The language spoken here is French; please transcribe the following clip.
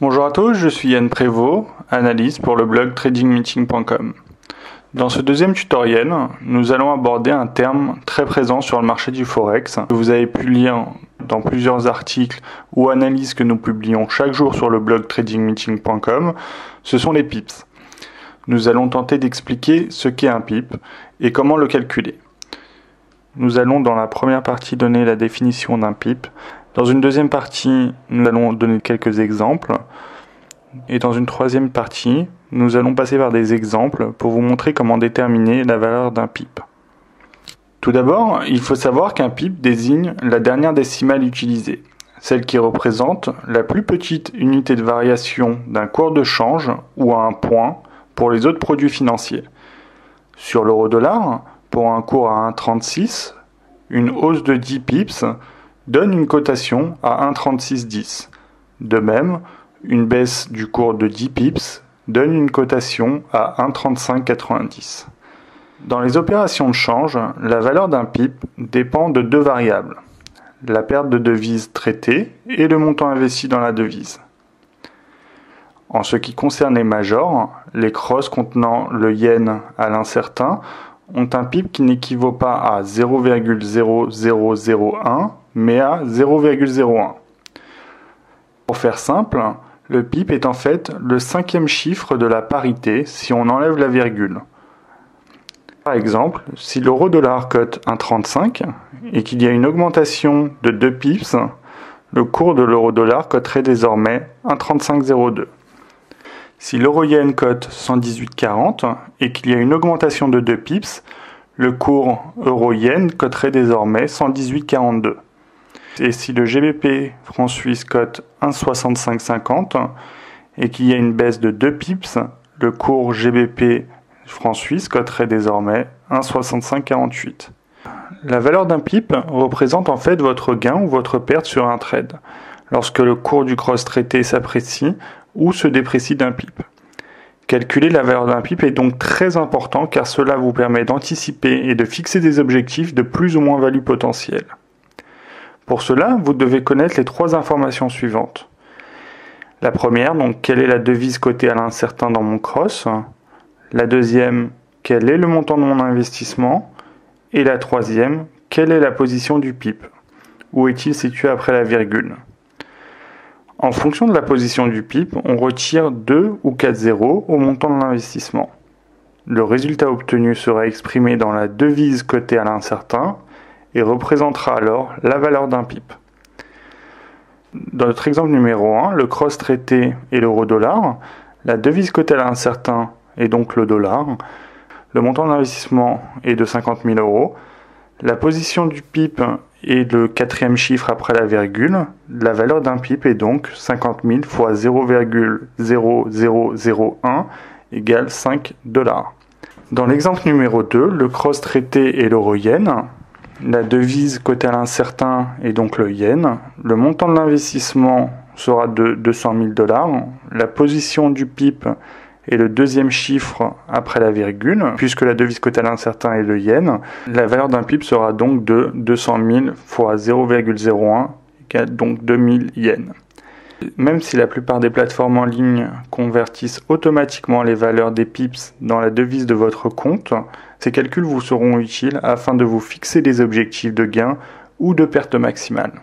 Bonjour à tous, je suis Yann Prévost, analyste pour le blog tradingmeeting.com. Dans ce deuxième tutoriel, nous allons aborder un terme très présent sur le marché du Forex, que vous avez pu lire dans plusieurs articles ou analyses que nous publions chaque jour sur le blog tradingmeeting.com, ce sont les pips. Nous allons tenter d'expliquer ce qu'est un pip et comment le calculer. Nous allons dans la première partie donner la définition d'un pip. Dans une deuxième partie, nous allons donner quelques exemples. Et dans une troisième partie, nous allons passer par des exemples pour vous montrer comment déterminer la valeur d'un pip. Tout d'abord, il faut savoir qu'un pip désigne la dernière décimale utilisée, celle qui représente la plus petite unité de variation d'un cours de change ou à un point pour les autres produits financiers. Sur l'euro-dollar, pour un cours à 1,36, une hausse de 10 pips donne une cotation à 1,3610. De même, une baisse du cours de 10 pips donne une cotation à 1,3590. Dans les opérations de change, la valeur d'un pip dépend de deux variables, la perte de devise traitée et le montant investi dans la devise. En ce qui concerne les majors, les crosses contenant le yen à l'incertain ont un pip qui n'équivaut pas à 0,0001 mais à 0,01. Pour faire simple, le pip est en fait le cinquième chiffre de la parité si on enlève la virgule. Par exemple, si l'euro-dollar cote 1,35 et qu'il y a une augmentation de 2 pips, le cours de l'euro-dollar coterait désormais 1,3502. Si l'euro-yen cote 118,40 et qu'il y a une augmentation de 2 pips, le cours euro-yen coterait désormais 118,42. Et si le GBP franc-suisse cote 1,6550 et qu'il y a une baisse de 2 pips, le cours GBP franc-suisse coterait désormais 1,6548. La valeur d'un pip représente en fait votre gain ou votre perte sur un trade, lorsque le cours du cross traité s'apprécie ou se déprécie d'un pip. Calculer la valeur d'un pip est donc très important car cela vous permet d'anticiper et de fixer des objectifs de plus ou moins value potentielle. Pour cela, vous devez connaître les trois informations suivantes. La première, donc quelle est la devise cotée à l'incertain dans mon cross. La deuxième, quel est le montant de mon investissement. Et la troisième, quelle est la position du pip. Où est-il situé après la virgule. En fonction de la position du pip, on retire 2 ou 4 zéros au montant de l'investissement. Le résultat obtenu sera exprimé dans la devise cotée à l'incertain et représentera alors la valeur d'un pip. Dans notre exemple numéro 1, le cross traité et l'euro-dollar, la devise cotée à l'incertain est donc le dollar, le montant d'investissement est de 50 000 euros, la position du pip est le quatrième chiffre après la virgule, la valeur d'un pip est donc 50 000 fois 0,0001 égale 5 $. Dans l'exemple numéro 2, le cross traité et l'euro-yen, la devise cotée à l'incertain est donc le yen. Le montant de l'investissement sera de 200 000 $. La position du pip est le deuxième chiffre après la virgule, puisque la devise cotée à l'incertain est le yen. La valeur d'un pip sera donc de 200 000 fois 0,01 égale donc 2000 yens. Même si la plupart des plateformes en ligne convertissent automatiquement les valeurs des pips dans la devise de votre compte, ces calculs vous seront utiles afin de vous fixer des objectifs de gain ou de perte maximale.